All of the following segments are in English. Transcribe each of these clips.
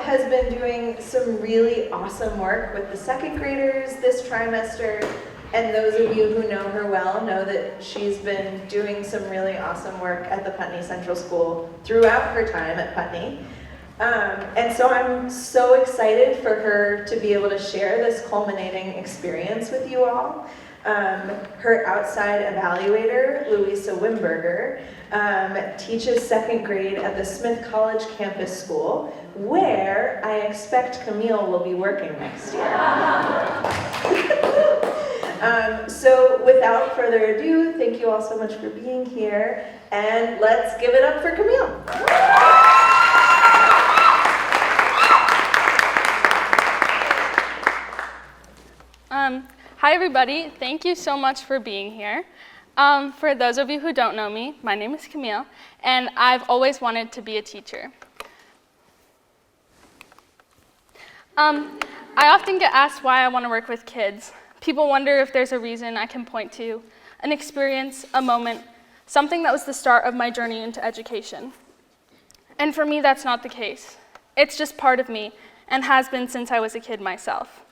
has been doing some really awesome work with the second graders this trimester, and those of you who know her well know that she's been doing some really awesome work at the Putney Central School throughout her time at Putney. And so I'm so excited for her to be able to share this culminating experience with you all. Her outside evaluator, Louisa Wimberger, teaches second grade at the Smith College campus school, where I expect Camille will be working next year. So without further ado, thank you all so much for being here, and let's give it up for Camille. Hi everybody, thank you so much for being here. For those of you who don't know me, my name is Camille, and I've always wanted to be a teacher. I often get asked why I want to work with kids. People wonder if there's a reason I can point to, an experience, a moment, something that was the start of my journey into education. And for me, that's not the case. It's just part of me, and has been since I was a kid myself.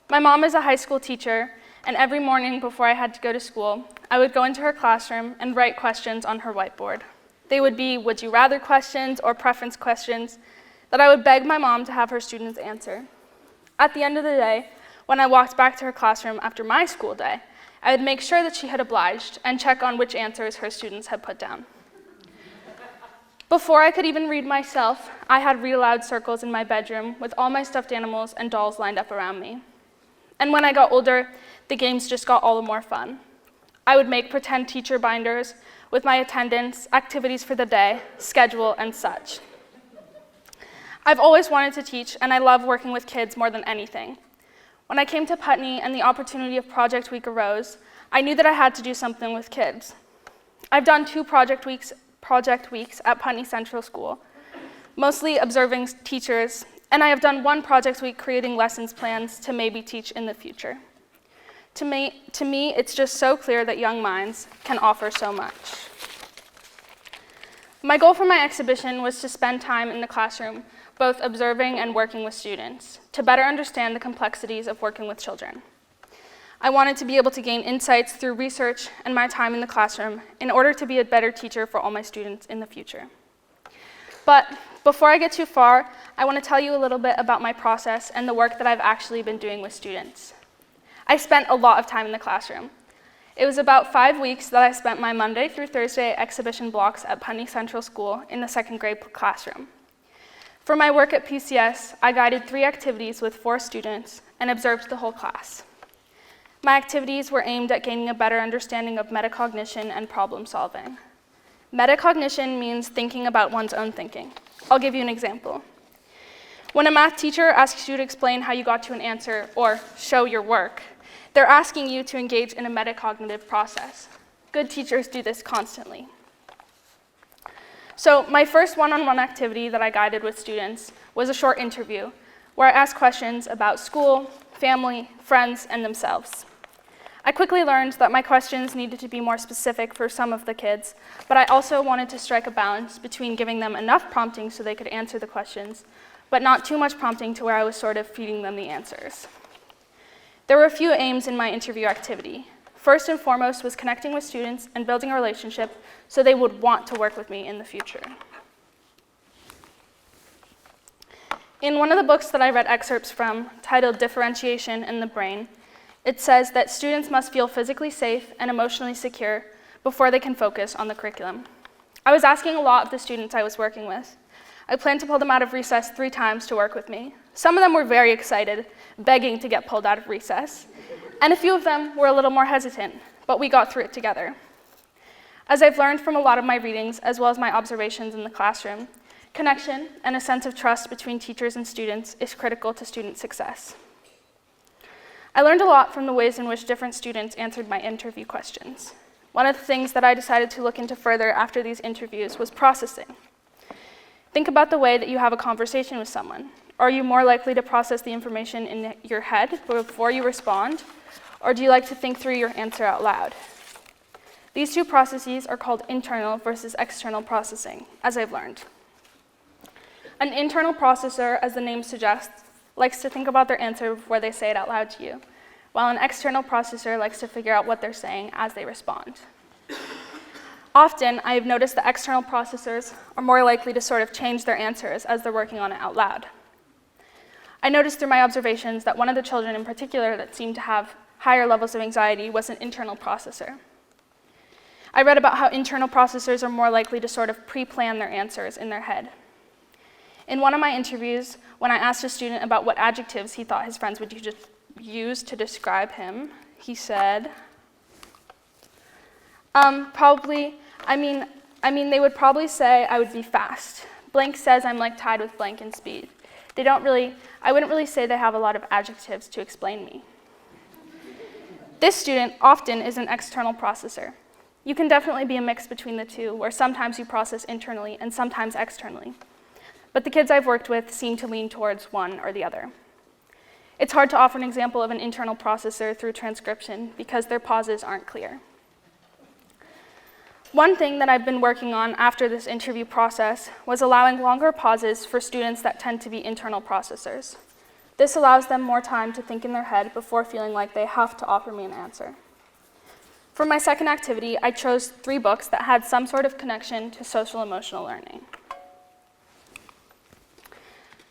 My mom is a high school teacher, and every morning before I had to go to school, I would go into her classroom and write questions on her whiteboard. They would be would you rather questions or preference questions that I would beg my mom to have her students answer. At the end of the day, when I walked back to her classroom after my school day, I would make sure that she had obliged and check on which answers her students had put down. Before I could even read myself, I had read aloud circles in my bedroom with all my stuffed animals and dolls lined up around me. And when I got older, the games just got all the more fun. I would make pretend teacher binders with my attendance, activities for the day, schedule, and such. I've always wanted to teach, and I love working with kids more than anything. When I came to Putney and the opportunity of Project Week arose, I knew that I had to do something with kids. I've done 2 project weeks at Putney Central School, mostly observing teachers, and I have done 1 project week creating lessons plans to maybe teach in the future. To me, it's just so clear that young minds can offer so much. My goal for my exhibition was to spend time in the classroom, both observing and working with students, to better understand the complexities of working with children. I wanted to be able to gain insights through research and my time in the classroom in order to be a better teacher for all my students in the future. But before I get too far, I want to tell you a little bit about my process and the work that I've actually been doing with students. I spent a lot of time in the classroom. It was about 5 weeks that I spent my Monday through Thursday exhibition blocks at Putney Central School in the second grade classroom. For my work at PCS, I guided 3 activities with 4 students and observed the whole class. My activities were aimed at gaining a better understanding of metacognition and problem solving. Metacognition means thinking about one's own thinking. I'll give you an example. When a math teacher asks you to explain how you got to an answer or show your work, they're asking you to engage in a metacognitive process. Good teachers do this constantly. So my first one-on-one activity that I guided with students was a short interview where I asked questions about school, family, friends, and themselves. I quickly learned that my questions needed to be more specific for some of the kids, but I also wanted to strike a balance between giving them enough prompting so they could answer the questions, but not too much prompting to where I was sort of feeding them the answers. There were a few aims in my interview activity. First and foremost was connecting with students and building a relationship so they would want to work with me in the future. In one of the books that I read excerpts from, titled Differentiation in the Brain, it says that students must feel physically safe and emotionally secure before they can focus on the curriculum. I was asking a lot of the students I was working with. I planned to pull them out of recess 3 times to work with me. Some of them were very excited, begging to get pulled out of recess, and a few of them were a little more hesitant, but we got through it together. As I've learned from a lot of my readings, as well as my observations in the classroom, connection and a sense of trust between teachers and students is critical to student success. I learned a lot from the ways in which different students answered my interview questions. One of the things that I decided to look into further after these interviews was processing. Think about the way that you have a conversation with someone. Are you more likely to process the information in your head before you respond, or do you like to think through your answer out loud? These 2 processes are called internal versus external processing, as I've learned. An internal processor, as the name suggests, likes to think about their answer before they say it out loud to you, while an external processor likes to figure out what they're saying as they respond. Often, I have noticed that external processors are more likely to sort of change their answers as they're working on it out loud. I noticed through my observations that one of the children in particular that seemed to have higher levels of anxiety was an internal processor. I read about how internal processors are more likely to sort of pre-plan their answers in their head. In one of my interviews, when I asked a student about what adjectives he thought his friends would use to describe him, he said, they would probably say I would be fast. Blank says I'm like tied with blank in speed. I wouldn't really say they have a lot of adjectives to explain me. This student often is an external processor. You can definitely be a mix between the two, where sometimes you process internally and sometimes externally. But the kids I've worked with seem to lean towards one or the other. It's hard to offer an example of an internal processor through transcription because their pauses aren't clear. One thing that I've been working on after this interview process was allowing longer pauses for students that tend to be internal processors. This allows them more time to think in their head before feeling like they have to offer me an answer. For my second activity, I chose 3 books that had some sort of connection to social-emotional learning.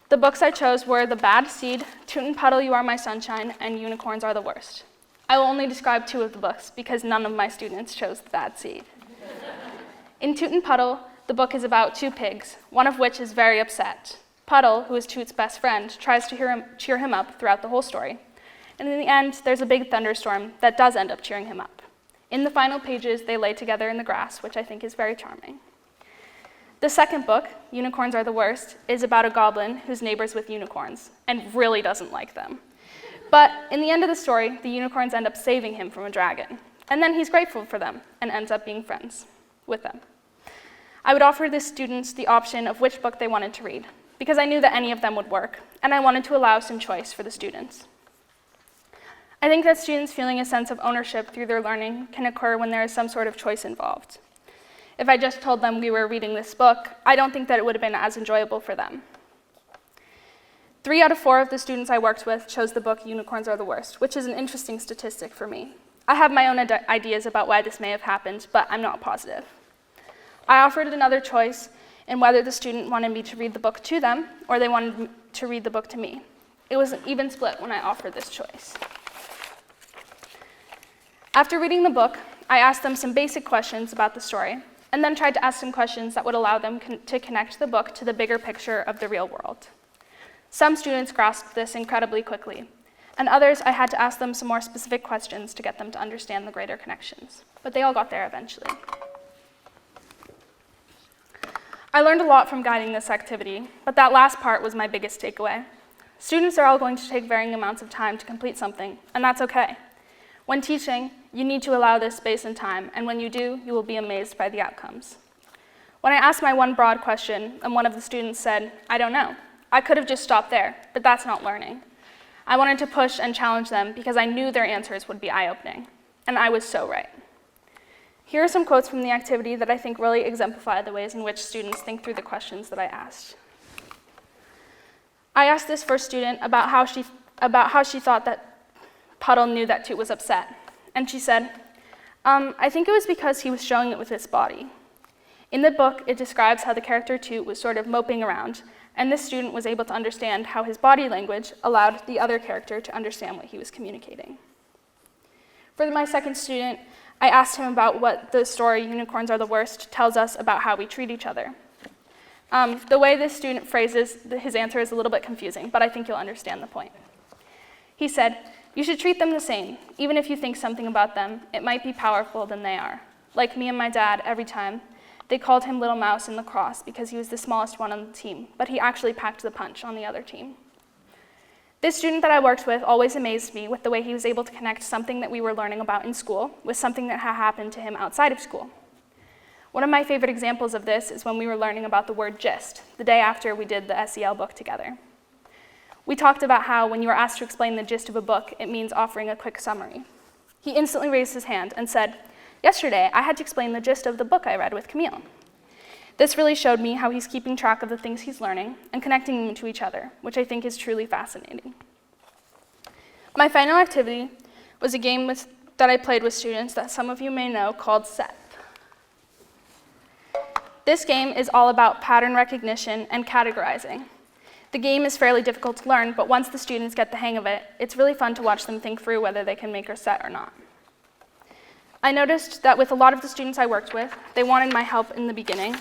The books I chose were The Bad Seed, Toot and Puddle, You Are My Sunshine, and Unicorns Are the Worst. I will only describe 2 of the books because none of my students chose The Bad Seed. In Toot and Puddle, the book is about 2 pigs, one of which is very upset. Puddle, who is Toot's best friend, tries to cheer him up throughout the whole story. And in the end, there's a big thunderstorm that does end up cheering him up. In the final pages, they lay together in the grass, which I think is very charming. The second book, Unicorns Are the Worst, is about a goblin who's neighbors with unicorns and really doesn't like them. But in the end of the story, the unicorns end up saving him from a dragon. And then he's grateful for them and ends up being friends with them. I would offer the students the option of which book they wanted to read, because I knew that any of them would work, and I wanted to allow some choice for the students. I think that students feeling a sense of ownership through their learning can occur when there is some sort of choice involved. If I just told them we were reading this book, I don't think that it would have been as enjoyable for them. 3 out of 4 of the students I worked with chose the book Unicorns Are the Worst, which is an interesting statistic for me. I have my own ideas about why this may have happened, but I'm not positive. I offered another choice in whether the student wanted me to read the book to them or they wanted to read the book to me. It was an even split when I offered this choice. After reading the book, I asked them some basic questions about the story, and then tried to ask some questions that would allow them to connect the book to the bigger picture of the real world. Some students grasped this incredibly quickly, and others I had to ask them some more specific questions to get them to understand the greater connections, but they all got there eventually. I learned a lot from guiding this activity, but that last part was my biggest takeaway. Students are all going to take varying amounts of time to complete something, and that's okay. When teaching, you need to allow this space and time, and when you do, you will be amazed by the outcomes. When I asked my one broad question, and one of the students said, "I don't know," I could have just stopped there, but that's not learning. I wanted to push and challenge them because I knew their answers would be eye-opening, and I was so right. Here are some quotes from the activity that I think really exemplify the ways in which students think through the questions that I asked. I asked this first student about how she thought that Puddle knew that Toot was upset, and she said, I think it was because he was showing it with his body. In the book, it describes how the character Toot was sort of moping around, and this student was able to understand how his body language allowed the other character to understand what he was communicating. For my second student, I asked him about what the story Unicorns Are the Worst tells us about how we treat each other. The way this student phrases his answer is a little bit confusing, but I think you'll understand the point. He said, "You should treat them the same. Even if you think something about them, it might be powerful than they are. Like me and my dad, every time. They called him Little Mouse in lacrosse because he was the smallest one on the team, but he actually packed the punch on the other team." This student that I worked with always amazed me with the way he was able to connect something that we were learning about in school with something that had happened to him outside of school. One of my favorite examples of this is when we were learning about the word gist, the day after we did the SEL book together. We talked about how when you are asked to explain the gist of a book, it means offering a quick summary. He instantly raised his hand and said, "Yesterday, I had to explain the gist of the book I read with Camille." This really showed me how he's keeping track of the things he's learning and connecting them to each other, which I think is truly fascinating. My final activity was a game that I played with students that some of you may know called SET. This game is all about pattern recognition and categorizing. The game is fairly difficult to learn, but once the students get the hang of it, it's really fun to watch them think through whether they can make a set or not. I noticed that with a lot of the students I worked with, they wanted my help in the beginning,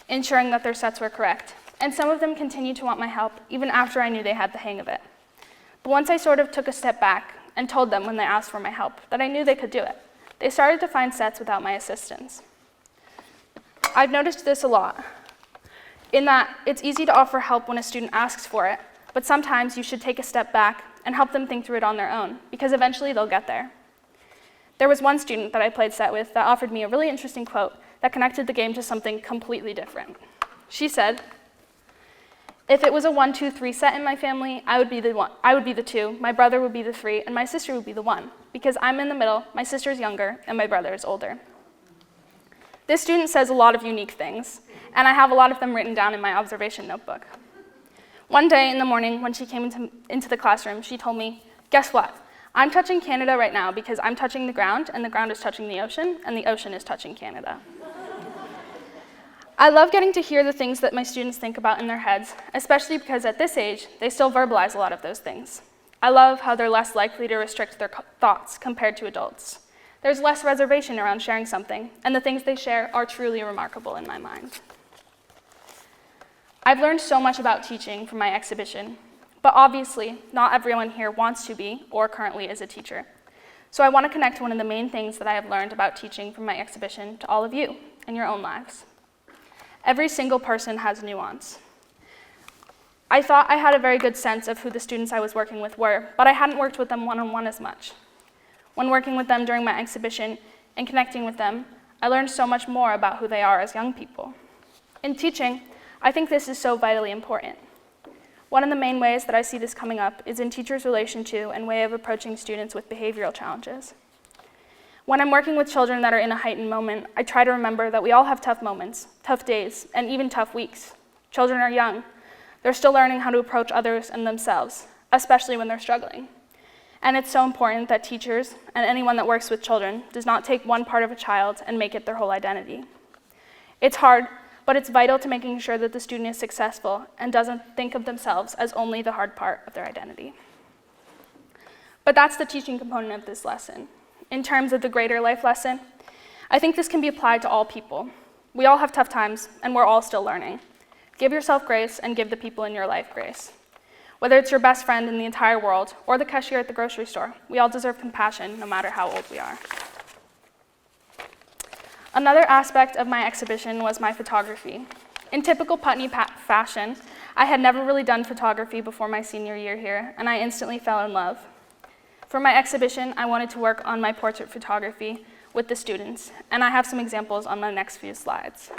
ensuring that their sets were correct. And some of them continued to want my help even after I knew they had the hang of it. But once I sort of took a step back and told them when they asked for my help that I knew they could do it, they started to find sets without my assistance. I've noticed this a lot, in that it's easy to offer help when a student asks for it, but sometimes you should take a step back and help them think through it on their own, because eventually they'll get there. There was one student that I played set with that offered me a really interesting quote that connected the game to something completely different. She said, "If it was a 1, 2, 3 set in my family, I would be the 2, my brother would be the 3, and my sister would be the 1, because I'm in the middle, my sister is younger, and my brother is older." This student says a lot of unique things, and I have a lot of them written down in my observation notebook. One day in the morning when she came into the classroom, she told me, "Guess what? I'm touching Canada right now because I'm touching the ground, and the ground is touching the ocean, and the ocean is touching Canada." I love getting to hear the things that my students think about in their heads, especially because at this age, they still verbalize a lot of those things. I love how they're less likely to restrict their thoughts compared to adults. There's less reservation around sharing something, and the things they share are truly remarkable in my mind. I've learned so much about teaching from my exhibition, but obviously, not everyone here wants to be or currently is a teacher. So I want to connect one of the main things that I have learned about teaching from my exhibition to all of you in your own lives. Every single person has nuance. I thought I had a very good sense of who the students I was working with were, but I hadn't worked with them one-on-one as much. When working with them during my exhibition and connecting with them, I learned so much more about who they are as young people. In teaching, I think this is so vitally important. One of the main ways that I see this coming up is in teachers' relation to and way of approaching students with behavioral challenges. When I'm working with children that are in a heightened moment, I try to remember that we all have tough moments, tough days, and even tough weeks. Children are young. They're still learning how to approach others and themselves, especially when they're struggling. And it's so important that teachers and anyone that works with children does not take one part of a child and make it their whole identity. It's hard, but it's vital to making sure that the student is successful and doesn't think of themselves as only the hard part of their identity. But that's the teaching component of this lesson. In terms of the greater life lesson, I think this can be applied to all people. We all have tough times, and we're all still learning. Give yourself grace and give the people in your life grace. Whether it's your best friend in the entire world or the cashier at the grocery store, we all deserve compassion no matter how old we are. Another aspect of my exhibition was my photography. In typical Putney fashion, I had never really done photography before my senior year here, and I instantly fell in love. For my exhibition, I wanted to work on my portrait photography with the students, and I have some examples on the next few slides.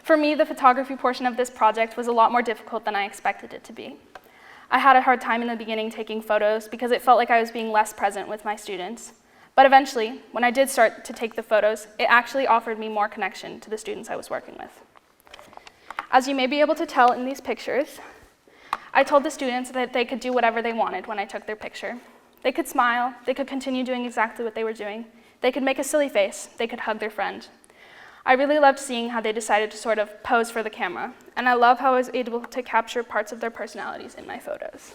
For me, the photography portion of this project was a lot more difficult than I expected it to be. I had a hard time in the beginning taking photos because it felt like I was being less present with my students. But eventually, when I did start to take the photos, it actually offered me more connection to the students I was working with. As you may be able to tell in these pictures, I told the students that they could do whatever they wanted when I took their picture. They could smile, they could continue doing exactly what they were doing, they could make a silly face, they could hug their friend. I really loved seeing how they decided to sort of pose for the camera, and I love how I was able to capture parts of their personalities in my photos.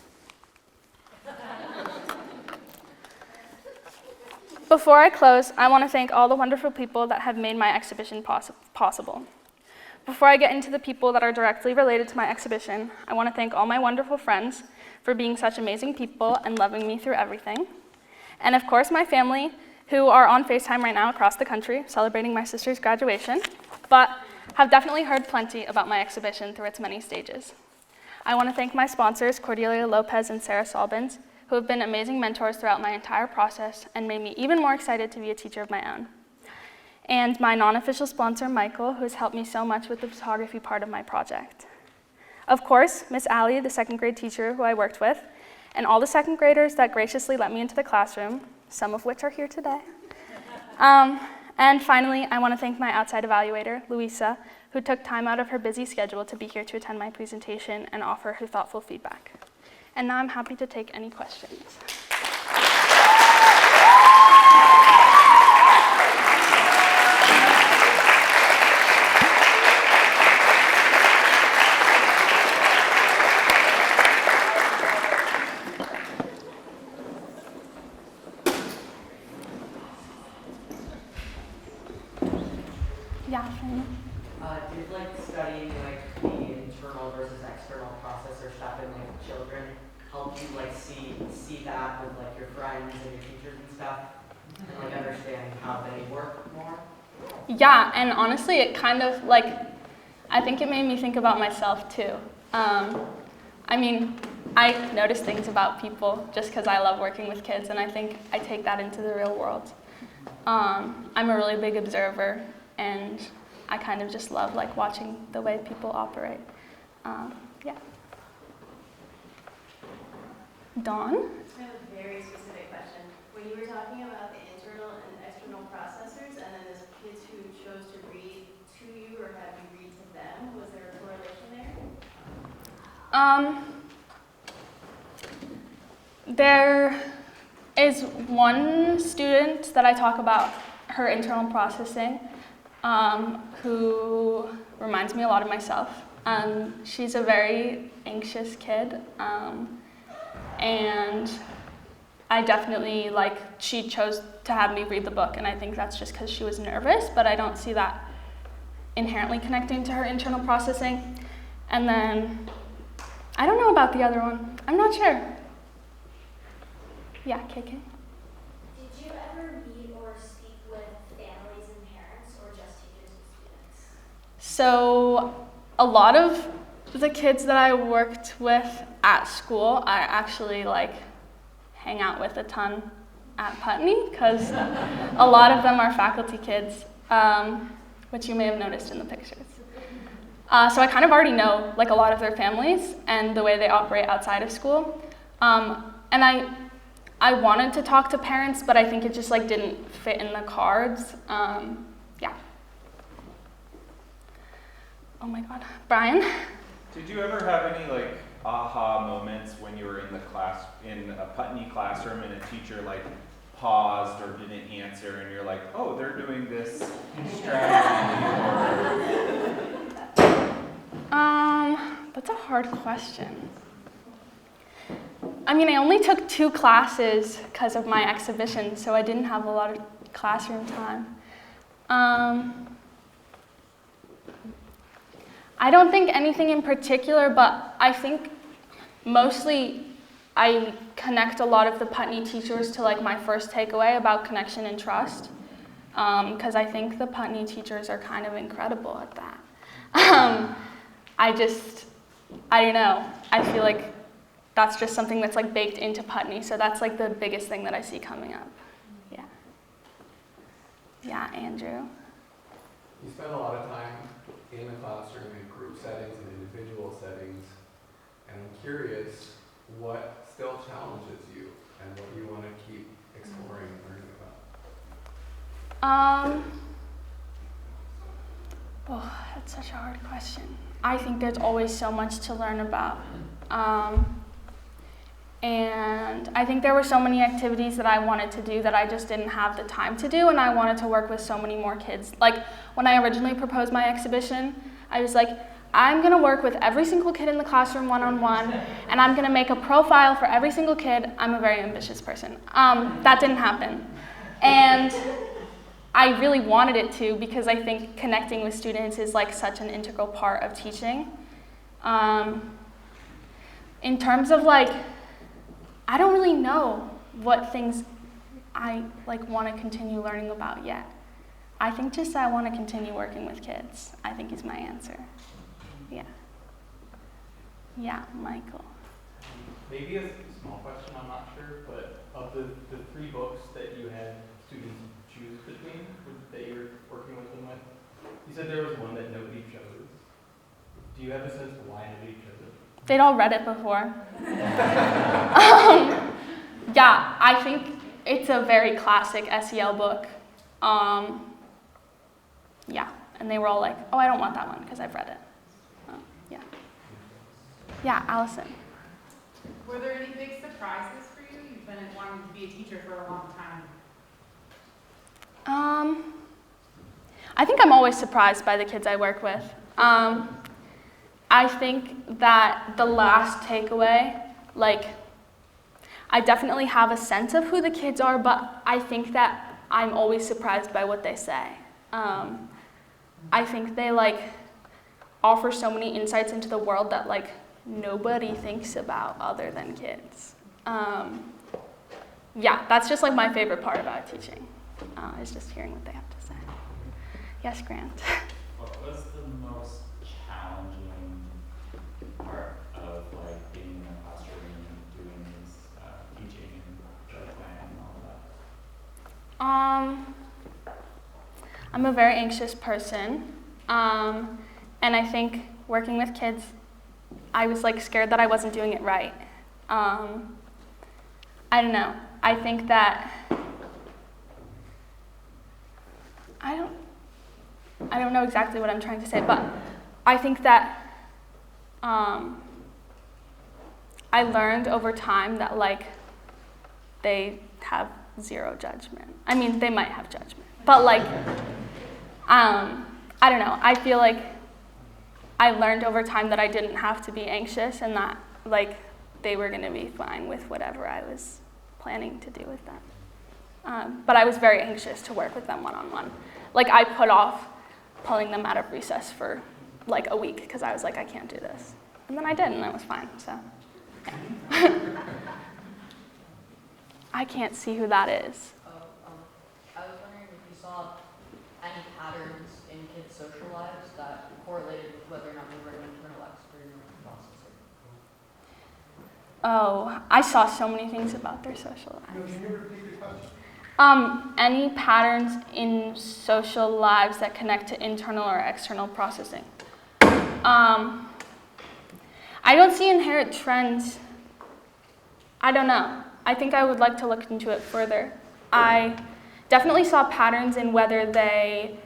Before I close, I want to thank all the wonderful people that have made my exhibition possible. Before I get into the people that are directly related to my exhibition, I want to thank all my wonderful friends for being such amazing people and loving me through everything. And of course, my family, who are on FaceTime right now across the country celebrating my sister's graduation, but have definitely heard plenty about my exhibition through its many stages. I want to thank my sponsors, Cordelia Lopez and Sarah Salbins, who have been amazing mentors throughout my entire process and made me even more excited to be a teacher of my own. And my non-official sponsor, Michael, who has helped me so much with the photography part of my project. Of course, Miss Allie, the second grade teacher who I worked with, and all the second graders that graciously let me into the classroom, some of which are here today. And finally, I want to thank my outside evaluator, Louisa, who took time out of her busy schedule to be here to attend my presentation and offer her thoughtful feedback. And now I'm happy to take any questions. Yeah, Shane. Did like studying like the internal versus external processor stuff in like children help you like see that with like your friends and your teachers and stuff, and like understand how they work more? Yeah, and honestly, it kind of like, I think it made me think about myself too. I mean, I notice things about people just because I love working with kids, and I think I take that into the real world. I'm a really big observer, and I kind of just love like watching the way people operate. Yeah. Dawn? I have a very specific question. When you were talking about the internal and external processors, and then there's kids who chose to read to you or have you read to them, was there a correlation there? There is one student that I talk about her internal processing, who reminds me a lot of myself. She's a very anxious kid, and I definitely, she chose to have me read the book, and I think that's just because she was nervous, but I don't see that inherently connecting to her internal processing. And then, I don't know about the other one. I'm not sure. Yeah, KK? Did you ever meet or speak with families and parents, or just teachers and students? So a lot of the kids that I worked with at school, I actually hang out with a ton at Putney, because a lot of them are faculty kids, which you may have noticed in the pictures. So I kind of already know a lot of their families and the way they operate outside of school. And I wanted to talk to parents, but I think it just didn't fit in the cards. Yeah. Oh my God, Brian? Did you ever have any aha moments when you were in the class, in a Putney classroom, and a teacher paused or didn't answer, and you're like, oh, they're doing this strategy, That's a hard question. I mean, I only took 2 classes because of my exhibition, so I didn't have a lot of classroom time. I don't think anything in particular, but I think mostly I connect a lot of the Putney teachers to my first takeaway about connection and trust, because I think the Putney teachers are kind of incredible at that. I don't know. I feel like that's just something that's baked into Putney, so that's the biggest thing that I see coming up. Yeah. Yeah, Andrew. You spend a lot of time in the classroom in group settings and individual settings, and I'm curious what still challenges you and what you want to keep exploring and learning about. Oh, that's such a hard question. I think there's always so much to learn about. And I think there were so many activities that I wanted to do that I just didn't have the time to do, and I wanted to work with so many more kids. When I originally proposed my exhibition, I was like, I'm gonna work with every single kid in the classroom one-on-one, and I'm gonna make a profile for every single kid. I'm a very ambitious person. That didn't happen. And I really wanted it to, because I think connecting with students is such an integral part of teaching. In terms of I don't really know what things I want to continue learning about yet. I think just I want to continue working with kids, I think is my answer. Yeah. Yeah, Michael. Maybe a small question, I'm not sure, but of the 3 books that you had students choose between, that you were working with them with, you said there was one that nobody chose. Do you have a sense why nobody chose it? They'd all read it before. Yeah, I think It's a very classic SEL book. Yeah, and they were all like, oh, I don't want that one because I've read it. Yeah. Yeah, Allison. Were there any big surprises for you? You've been wanting to be a teacher for a long time. I think I'm always surprised by the kids I work with. I think that the last takeaway, like, I definitely have a sense of who the kids are, but I think that I'm always surprised by what they say. I think they, like, offer so many insights into the world that, like, nobody thinks about other than kids. Yeah, that's just, like, my favorite part about teaching, is just hearing what they have to say. Yes, Grant? What was the most challenging part of, like, being in the classroom and doing this teaching and drug plan and all that? I'm a very anxious person, and I think working with kids, I was like scared that I wasn't doing it right. I don't know. I think that I don't know exactly what I'm trying to say, but I think that I learned over time that, like, they have zero judgment. I mean, they might have judgment, but, like, I don't know. I feel like I learned over time that I didn't have to be anxious and that, like, they were going to be fine with whatever I was planning to do with them. But I was very anxious to work with them one-on-one. Like, I put off pulling them out of recess for, like, a week because I was like, I can't do this. And then I did, and it was fine, so. Yeah. I can't see who that is. I was wondering if you saw any patterns in kids' social lives that correlated with whether or not they were an internal external processor. Oh, I saw so many things about their social lives. Can you repeat the question? Any patterns in social lives that connect to internal or external processing? I don't see inherent trends. I don't know. I think I would like to look into it further. I definitely saw patterns in whether they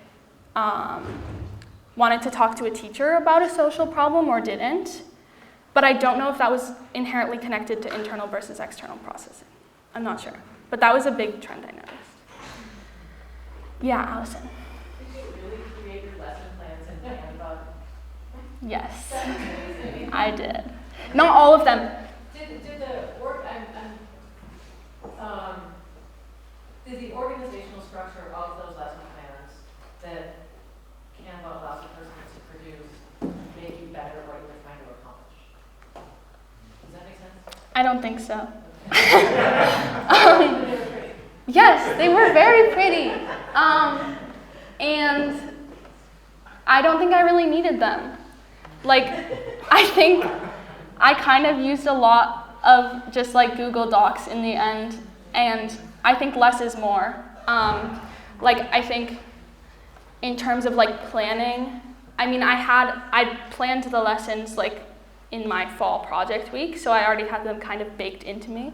wanted to talk to a teacher about a social problem or didn't, but I don't know if that was inherently connected to internal versus external processing. I'm not sure, but that was a big trend I noticed. Yeah, Allison. Did you really create your lesson plans in Canva? Yes, That's amazing. I did. Not all of them. Did the organizational structure of those lesson plans that Canva allows a person to produce make you better at what you were trying to accomplish? Does that make sense? I don't think so. Yes, they were very pretty. And I don't think I really needed them. Like, I think I kind of used a lot of just like Google Docs in the end, and I think less is more. Like, I think in terms of like planning, I mean, I planned the lessons like in my fall project week, so I already had them kind of baked into me.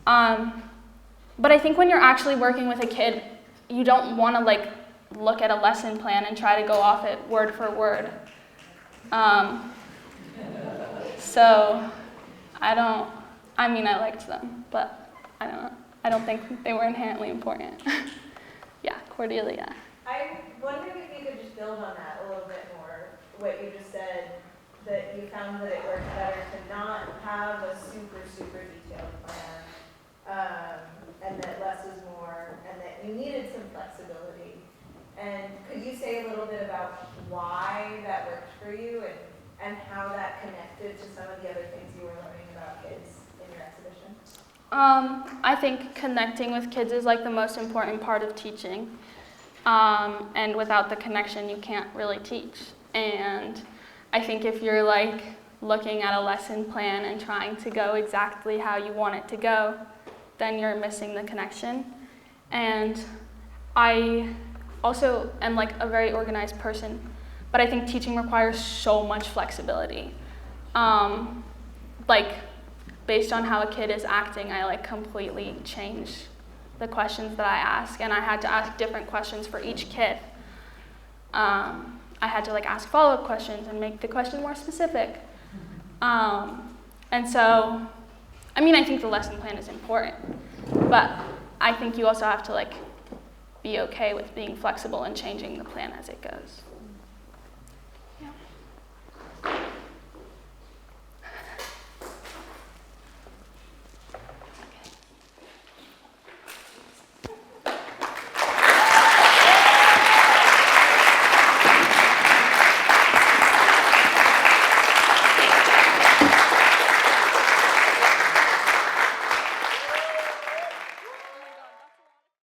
But I think when you're actually working with a kid, you don't want to like look at a lesson plan and try to go off it word for word. So I liked them, but I don't know. I don't think they were inherently important. Yeah, Cordelia. I wondered if you could just build on that a little bit more, what you just said, that you found that it worked better to not have a super, super detailed plan, and that less is more, and that you needed some flexibility. And could you say a little bit about why that worked for you and how that connected to some of the other things you were learning about kids in your exhibition? I think connecting with kids is like the most important part of teaching. And without the connection, you can't really teach. And I think if you're like looking at a lesson plan and trying to go exactly how you want it to go, then you're missing the connection. And I also am like a very organized person, but I think teaching requires so much flexibility. Like, based on how a kid is acting, I like completely change the questions that I ask, and I had to ask different questions for each kid. I had to like ask follow-up questions and make the question more specific. And so, I mean, I think the lesson plan is important, but I think you also have to like be okay with being flexible and changing the plan as it goes.